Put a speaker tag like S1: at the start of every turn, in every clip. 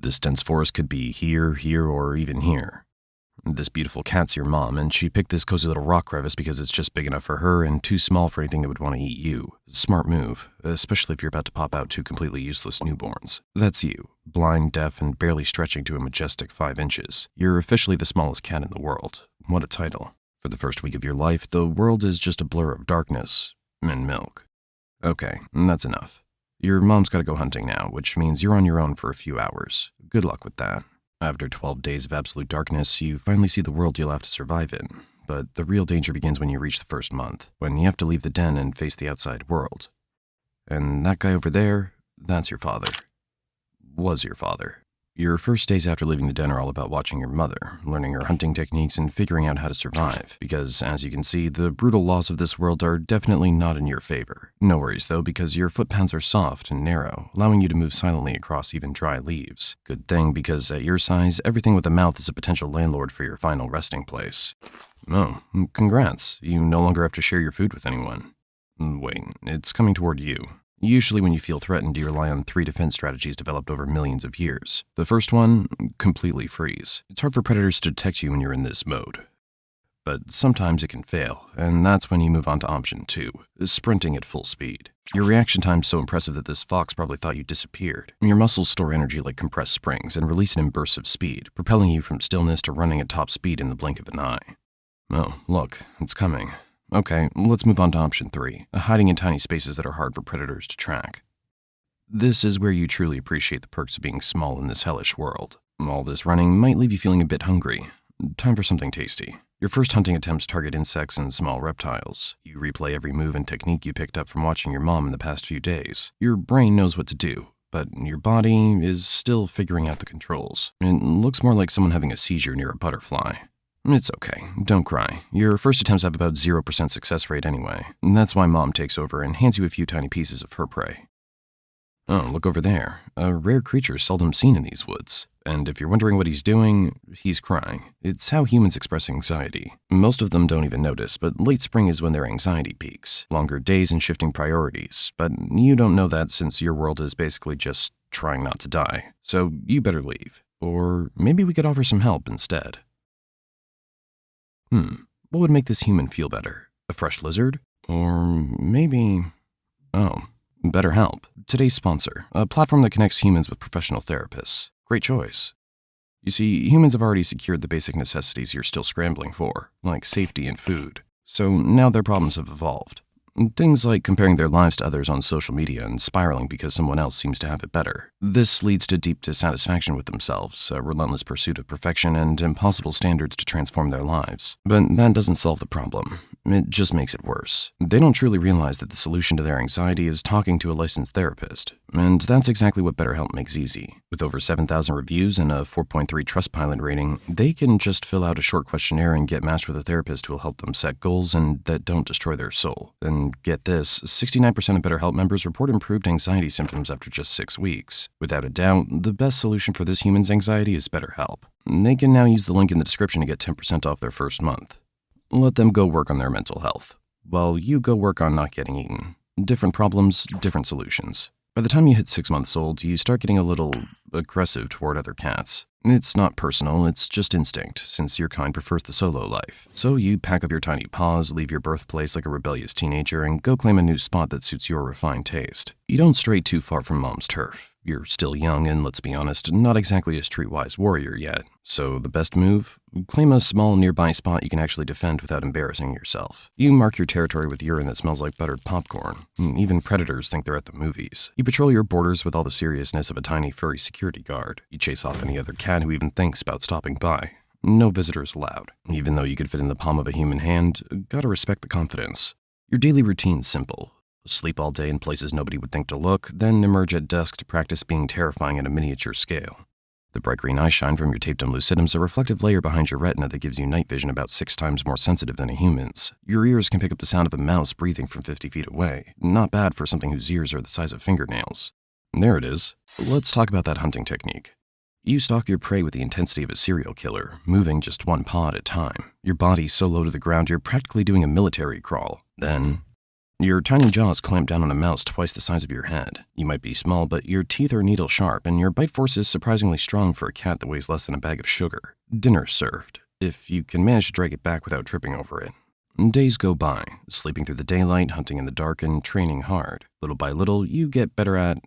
S1: This dense forest could be here, here, or even here. This beautiful cat's your mom, and she picked this cozy little rock crevice because it's just big enough for her and too small for anything that would want to eat you. Smart move, especially if you're about to pop out two completely useless newborns. That's you, blind, deaf, and barely stretching to a majestic 5 inches. You're officially the smallest cat in the world. What a title. For the first week of your life, the world is just a blur of darkness and milk. Okay, that's enough. Your mom's gotta go hunting now, which means you're on your own for a few hours. Good luck with that. After 12 days of absolute darkness, you finally see the world you'll have to survive in. But the real danger begins when you reach the first month, when you have to leave the den and face the outside world. And that guy over there, that's your father. Was your father. Your first days after leaving the den are all about watching your mother, learning her hunting techniques, and figuring out how to survive. Because, as you can see, the brutal laws of this world are definitely not in your favor. No worries, though, because your footpaths are soft and narrow, allowing you to move silently across even dry leaves. Good thing, because at your size, everything with a mouth is a potential landlord for your final resting place. Oh, congrats. You no longer have to share your food with anyone. Wait, it's coming toward you. Usually when you feel threatened, you rely on 3 defense strategies developed over millions of years. The first one, completely freeze. It's hard for predators to detect you when you're in this mode. But sometimes it can fail, and that's when you move on to option 2, sprinting at full speed. Your reaction time's so impressive that this fox probably thought you disappeared. Your muscles store energy like compressed springs and release it in bursts of speed, propelling you from stillness to running at top speed in the blink of an eye. Oh, look, it's coming. Okay, let's move on to option 3, hiding in tiny spaces that are hard for predators to track. This is where you truly appreciate the perks of being small in this hellish world. All this running might leave you feeling a bit hungry. Time for something tasty. Your first hunting attempts target insects and small reptiles. You replay every move and technique you picked up from watching your mom in the past few days. Your brain knows what to do, but your body is still figuring out the controls. It looks more like someone having a seizure near a butterfly. It's okay, don't cry. Your first attempts have about 0% success rate anyway. That's why Mom takes over and hands you a few tiny pieces of her prey. Oh, look over there. A rare creature seldom seen in these woods. And if you're wondering what he's doing, he's crying. It's how humans express anxiety. Most of them don't even notice, but late spring is when their anxiety peaks. Longer days and shifting priorities. But you don't know that since your world is basically just trying not to die. So you better leave. Or maybe we could offer some help instead. What would make this human feel better? A fresh lizard? Or maybe... Oh, BetterHelp. Today's sponsor, a platform that connects humans with professional therapists. Great choice. You see, humans have already secured the basic necessities you're still scrambling for, like safety and food. So now their problems have evolved. Things like comparing their lives to others on social media and spiraling because someone else seems to have it better. This leads to deep dissatisfaction with themselves, a relentless pursuit of perfection, and impossible standards to transform their lives. But that doesn't solve the problem. It just makes it worse. They don't truly realize that the solution to their anxiety is talking to a licensed therapist. And that's exactly what BetterHelp makes easy. With over 7,000 reviews and a 4.3 Trustpilot rating, they can just fill out a short questionnaire and get matched with a therapist who will help them set goals and that don't destroy their soul. And get this, 69% of BetterHelp members report improved anxiety symptoms after just 6 weeks. Without a doubt, the best solution for this human's anxiety is BetterHelp. They can now use the link in the description to get 10% off their first month. Let them go work on their mental health, while you go work on not getting eaten. Different problems, different solutions. By the time you hit 6 months old, you start getting a little aggressive toward other cats. It's not personal, it's just instinct, since your kind prefers the solo life. So you pack up your tiny paws, leave your birthplace like a rebellious teenager, and go claim a new spot that suits your refined taste. You don't stray too far from Mom's turf. You're still young and, let's be honest, not exactly a streetwise warrior yet. So the best move? Claim a small nearby spot you can actually defend without embarrassing yourself. You mark your territory with urine that smells like buttered popcorn. Even predators think they're at the movies. You patrol your borders with all the seriousness of a tiny furry security guard. You chase off any other cat who even thinks about stopping by. No visitors allowed. Even though you could fit in the palm of a human hand, gotta respect the confidence. Your daily routine's simple. Sleep all day in places nobody would think to look, then emerge at dusk to practice being terrifying at a miniature scale. The bright green eye shine from your tapetum lucidum's a reflective layer behind your retina that gives you night vision about 6 times more sensitive than a human's. Your ears can pick up the sound of a mouse breathing from 50 feet away. Not bad for something whose ears are the size of fingernails. There it is. Let's talk about that hunting technique. You stalk your prey with the intensity of a serial killer, moving just one paw at a time. Your body's so low to the ground you're practically doing a military crawl. Then Your tiny jaws clamp down on a mouse twice the size of your head. You might be small, but your teeth are needle sharp, and your bite force is surprisingly strong for a cat that weighs less than a bag of sugar. Dinner served, if you can manage to drag it back without tripping over it. Days go by, sleeping through the daylight, hunting in the dark, and training hard. Little by little, you get better at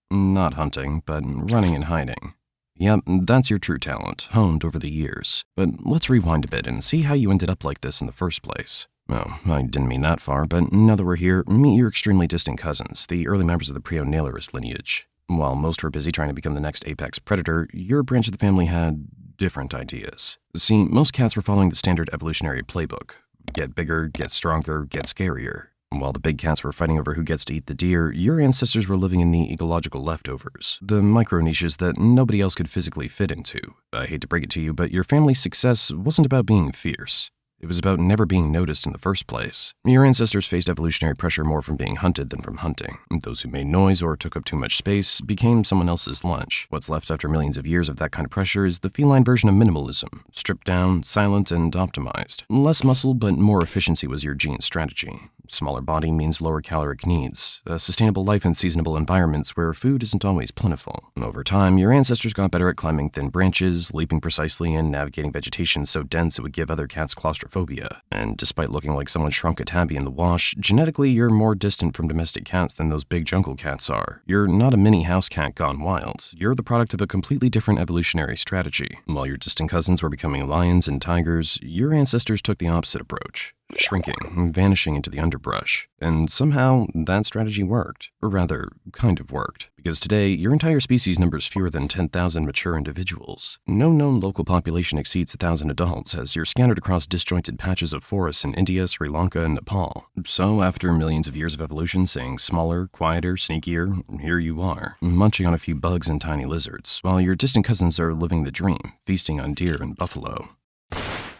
S1: not hunting, but running and hiding. Yep, that's your true talent, honed over the years. But let's rewind a bit and see how you ended up like this in the first place. Oh, I didn't mean that far, but now that we're here, meet your extremely distant cousins, the early members of the Preonailurus lineage. While most were busy trying to become the next apex predator, your branch of the family had different ideas. See, most cats were following the standard evolutionary playbook. Get bigger, get stronger, get scarier. While the big cats were fighting over who gets to eat the deer, your ancestors were living in the ecological leftovers, the micro-niches that nobody else could physically fit into. I hate to break it to you, but your family's success wasn't about being fierce. It was about never being noticed in the first place. Your ancestors faced evolutionary pressure more from being hunted than from hunting. Those who made noise or took up too much space became someone else's lunch. What's left after millions of years of that kind of pressure is the feline version of minimalism. Stripped down, silent, and optimized. Less muscle, but more efficiency was your gene strategy. Smaller body means lower caloric needs, a sustainable life in seasonable environments where food isn't always plentiful. Over time, your ancestors got better at climbing thin branches, leaping precisely, and navigating vegetation so dense it would give other cats claustrophobia. And despite looking like someone shrunk a tabby in the wash, genetically you're more distant from domestic cats than those big jungle cats are. You're not a mini house cat gone wild. You're the product of a completely different evolutionary strategy. While your distant cousins were becoming lions and tigers, your ancestors took the opposite approach. Shrinking, vanishing into the underbrush. And somehow, that strategy worked. Or rather, kind of worked. Because today, your entire species numbers fewer than 10,000 mature individuals. No known local population exceeds 1,000 adults, as you're scattered across disjointed patches of forests in India, Sri Lanka, and Nepal. So, after millions of years of evolution saying smaller, quieter, sneakier, here you are, munching on a few bugs and tiny lizards, while your distant cousins are living the dream, feasting on deer and buffalo.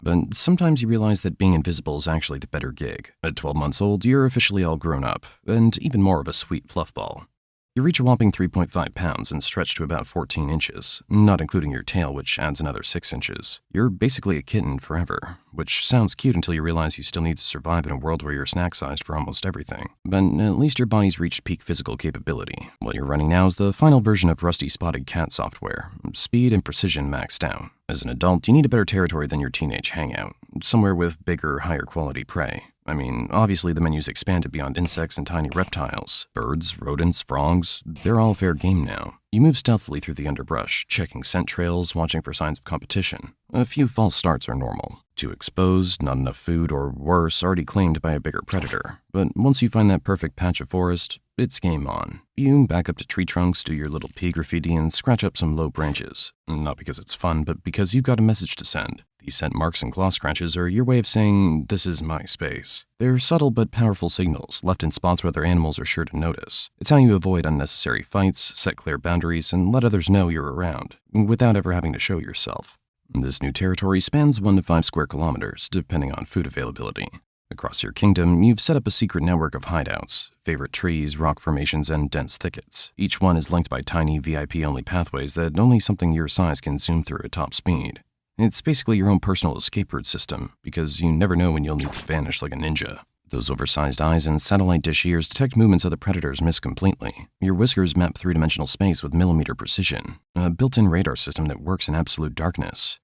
S1: But sometimes you realize that being invisible is actually the better gig. At 12 months old, you're officially all grown up, and even more of a sweet fluffball. You reach a whopping 3.5 pounds and stretch to about 14 inches, not including your tail, which adds another 6 inches. You're basically a kitten forever, which sounds cute until you realize you still need to survive in a world where you're snack-sized for almost everything. But at least your body's reached peak physical capability. What you're running now is the final version of Rusty Spotted Cat software, speed and precision maxed out. As an adult, you need a better territory than your teenage hangout, somewhere with bigger, higher quality prey. I mean, obviously the menu's expanded beyond insects and tiny reptiles. Birds, rodents, frogs, they're all fair game now. You move stealthily through the underbrush, checking scent trails, watching for signs of competition. A few false starts are normal. Too exposed, not enough food, or worse, already claimed by a bigger predator. But once you find that perfect patch of forest, it's game on. You back up to tree trunks, do your little pea graffiti, and scratch up some low branches. Not because it's fun, but because you've got a message to send. These scent marks and claw scratches are your way of saying, this is my space. They're subtle but powerful signals, left in spots where other animals are sure to notice. It's how you avoid unnecessary fights, set clear boundaries, and let others know you're around, without ever having to show yourself. This new territory spans 1 to 5 square kilometers, depending on food availability. Across your kingdom, you've set up a secret network of hideouts, favorite trees, rock formations, and dense thickets. Each one is linked by tiny VIP-only pathways that only something your size can zoom through at top speed. It's basically your own personal escape route system, because you never know when you'll need to vanish like a ninja. Those oversized eyes and satellite dish ears detect movements other predators miss completely. Your whiskers map three-dimensional space with millimeter precision, a built-in radar system that works in absolute darkness.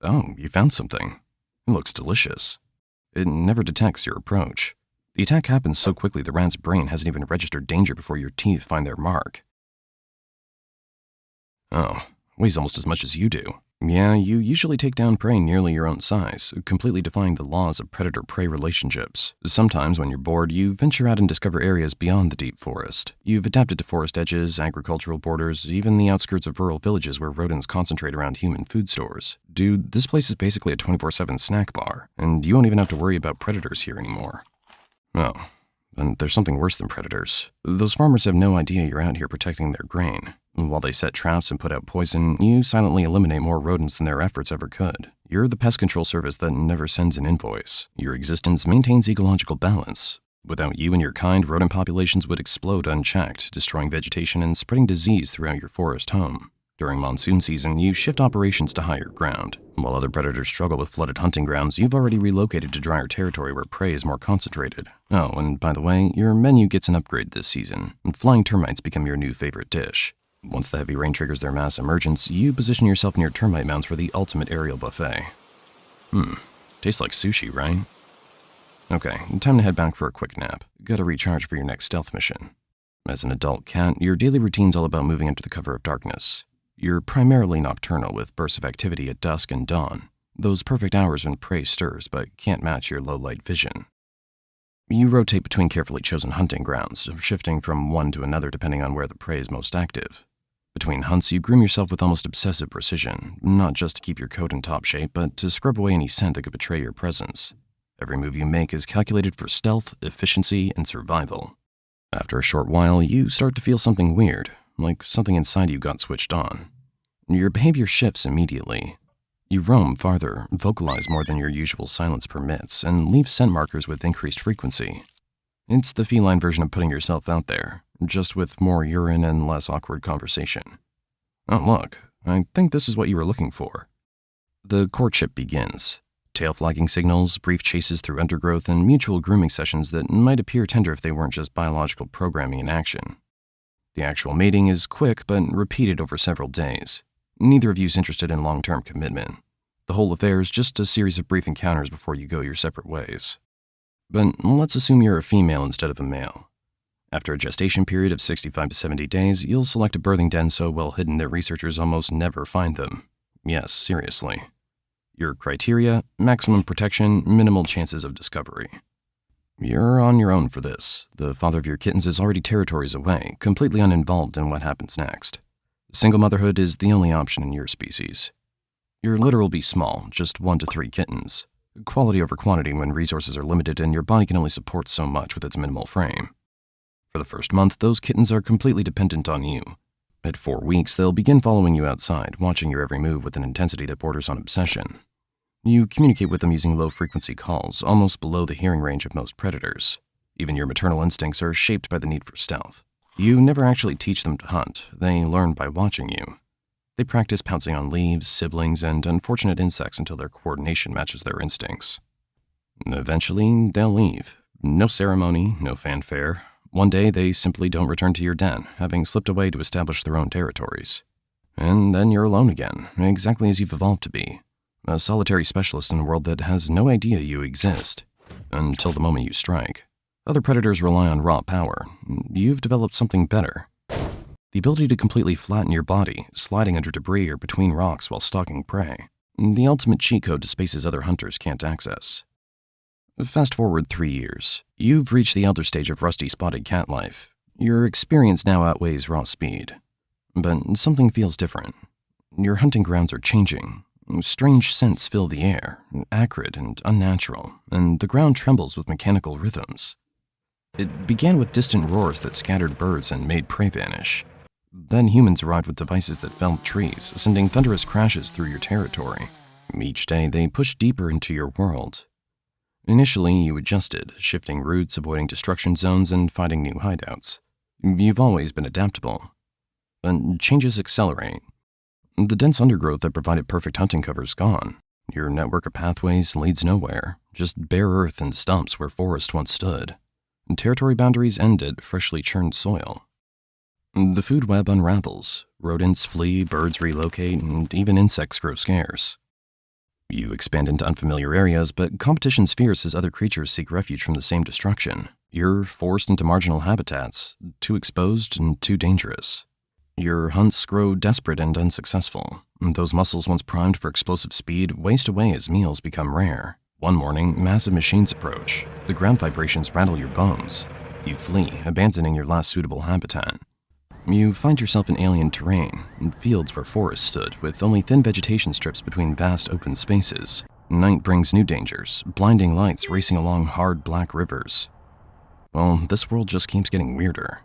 S1: Oh, you found something. It looks delicious. It never detects your approach. The attack happens so quickly the rat's brain hasn't even registered danger before your teeth find their mark. Oh, weighs almost as much as you do. Yeah, you usually take down prey nearly your own size, completely defying the laws of predator-prey relationships. Sometimes, when you're bored, you venture out and discover areas beyond the deep forest. You've adapted to forest edges, agricultural borders, even the outskirts of rural villages where rodents concentrate around human food stores. Dude, this place is basically a 24/7 snack bar, and you won't even have to worry about predators here anymore. Oh, and there's something worse than predators. Those farmers have no idea you're out here protecting their grain. While they set traps and put out poison, you silently eliminate more rodents than their efforts ever could. You're the pest control service that never sends an invoice. Your existence maintains ecological balance. Without you and your kind, rodent populations would explode unchecked, destroying vegetation and spreading disease throughout your forest home. During monsoon season, you shift operations to higher ground. While other predators struggle with flooded hunting grounds, you've already relocated to drier territory where prey is more concentrated. Oh, and by the way, your menu gets an upgrade this season, and flying termites become your new favorite dish. Once the heavy rain triggers their mass emergence, you position yourself near termite mounds for the ultimate aerial buffet. Tastes like sushi, right? Okay, time to head back for a quick nap. Gotta recharge for your next stealth mission. As an adult cat, your daily routine's all about moving under the cover of darkness. You're primarily nocturnal with bursts of activity at dusk and dawn, those perfect hours when prey stirs but can't match your low-light vision. You rotate between carefully chosen hunting grounds, shifting from one to another depending on where the prey is most active. Between hunts, you groom yourself with almost obsessive precision, not just to keep your coat in top shape, but to scrub away any scent that could betray your presence. Every move you make is calculated for stealth, efficiency, and survival. After a short while, you start to feel something weird, like something inside you got switched on. Your behavior shifts immediately. You roam farther, vocalize more than your usual silence permits, and leave scent markers with increased frequency. It's the feline version of putting yourself out there, just with more urine and less awkward conversation. Oh look, I think this is what you were looking for. The courtship begins. Tail flagging signals, brief chases through undergrowth, and mutual grooming sessions that might appear tender if they weren't just biological programming in action. The actual mating is quick but repeated over several days. Neither of you's interested in long-term commitment. The whole affair is just a series of brief encounters before you go your separate ways. But let's assume you're a female instead of a male. After a gestation period of 65 to 70 days, you'll select a birthing den so well hidden that researchers almost never find them. Yes, seriously. Your criteria: maximum protection, minimal chances of discovery. You're on your own for this. The father of your kittens is already territories away, completely uninvolved in what happens next. Single motherhood is the only option in your species. Your litter will be small, just 1 to 3 kittens. Quality over quantity when resources are limited and your body can only support so much with its minimal frame. For the first month, those kittens are completely dependent on you. At 4 weeks, they'll begin following you outside, watching your every move with an intensity that borders on obsession. You communicate with them using low-frequency calls, almost below the hearing range of most predators. Even your maternal instincts are shaped by the need for stealth. You never actually teach them to hunt. They learn by watching you. They practice pouncing on leaves, siblings, and unfortunate insects until their coordination matches their instincts. Eventually, they'll leave. No ceremony, no fanfare. One day, they simply don't return to your den, having slipped away to establish their own territories. And then you're alone again, exactly as you've evolved to be. A solitary specialist in a world that has no idea you exist, until the moment you strike. Other predators rely on raw power. You've developed something better. The ability to completely flatten your body, sliding under debris or between rocks while stalking prey. The ultimate cheat code to spaces other hunters can't access. Fast forward 3 years. You've reached the elder stage of rusty spotted cat life. Your experience now outweighs raw speed. But something feels different. Your hunting grounds are changing. Strange scents fill the air, acrid and unnatural, and the ground trembles with mechanical rhythms. It began with distant roars that scattered birds and made prey vanish. Then humans arrived with devices that felled trees, sending thunderous crashes through your territory. Each day, they pushed deeper into your world. Initially, you adjusted, shifting routes, avoiding destruction zones, and finding new hideouts. You've always been adaptable. But changes accelerate. The dense undergrowth that provided perfect hunting cover is gone. Your network of pathways leads nowhere, just bare earth and stumps where forest once stood. Territory boundaries end at freshly churned soil. The food web unravels. Rodents flee, birds relocate, and even insects grow scarce. You expand into unfamiliar areas, but competition's fierce as other creatures seek refuge from the same destruction. You're forced into marginal habitats, too exposed and too dangerous. Your hunts grow desperate and unsuccessful. Those muscles once primed for explosive speed waste away as meals become rare. One morning, massive machines approach. The ground vibrations rattle your bones. You flee, abandoning your last suitable habitat. You find yourself in alien terrain, in fields where forests stood, with only thin vegetation strips between vast open spaces. Night brings new dangers, blinding lights racing along hard black rivers. Well, this world just keeps getting weirder.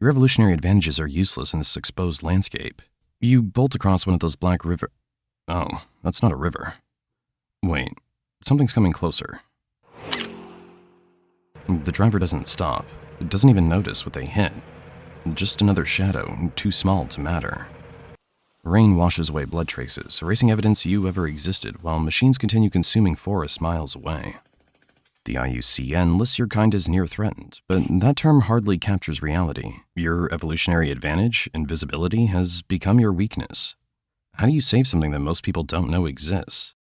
S1: Your evolutionary advantages are useless in this exposed landscape. You bolt across one of those black river... Oh, that's not a river. Wait, something's coming closer. The driver doesn't stop. Doesn't even notice what they hit. Just another shadow, too small to matter. Rain washes away blood traces, erasing evidence you ever existed, while machines continue consuming forests miles away. The IUCN lists your kind as near threatened, but that term hardly captures reality. Your evolutionary advantage, invisibility, has become your weakness. How do you save something that most people don't know exists?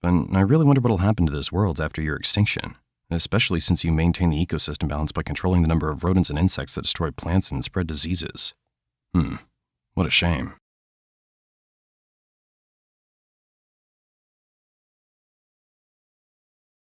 S1: But I really wonder what'll happen to this world after your extinction, especially since you maintain the ecosystem balance by controlling the number of rodents and insects that destroy plants and spread diseases. What a shame.